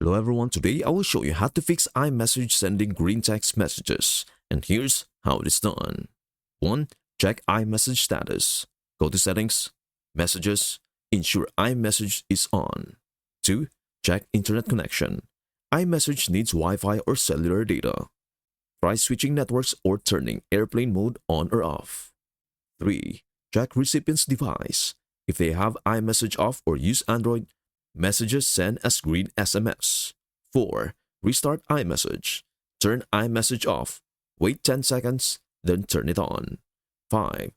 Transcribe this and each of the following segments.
Hello everyone, today I will show you how to fix iMessage sending green text messages. And here's how it is done. 1. Check iMessage status. Go to Settings, Messages, ensure iMessage is on. 2. Check internet connection. iMessage needs Wi-Fi or cellular data. Try switching networks or turning airplane mode on or off. 3. Check recipient's device. If they have iMessage off or use Android, messages send as green SMS. 4. Restart iMessage. Turn iMessage off. Wait 10 seconds, then turn it on. 5.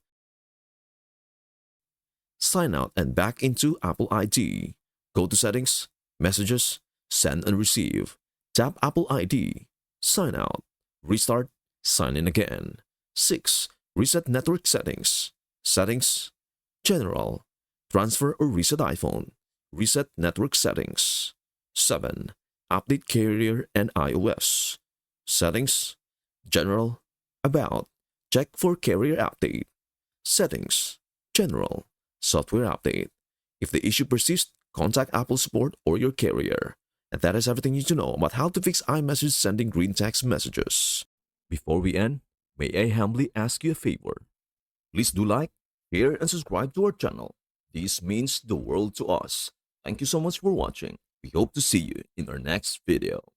Sign out and back into Apple ID. Go to Settings, Messages, Send and Receive. Tap Apple ID. Sign out. Restart. Sign in again. 6. Reset network settings. Settings. General. Transfer or reset iPhone. Reset network settings. 7. Update carrier and iOS. Settings. General. About. Check for carrier update. Settings. General. Software update. If the issue persists, contact Apple support or your carrier. And that is everything you need to know about how to fix iMessage sending green text messages. Before we end, may I humbly ask you a favor? Please do like, share, and subscribe to our channel. This means the world to us. Thank you so much for watching. We hope to see you in our next video.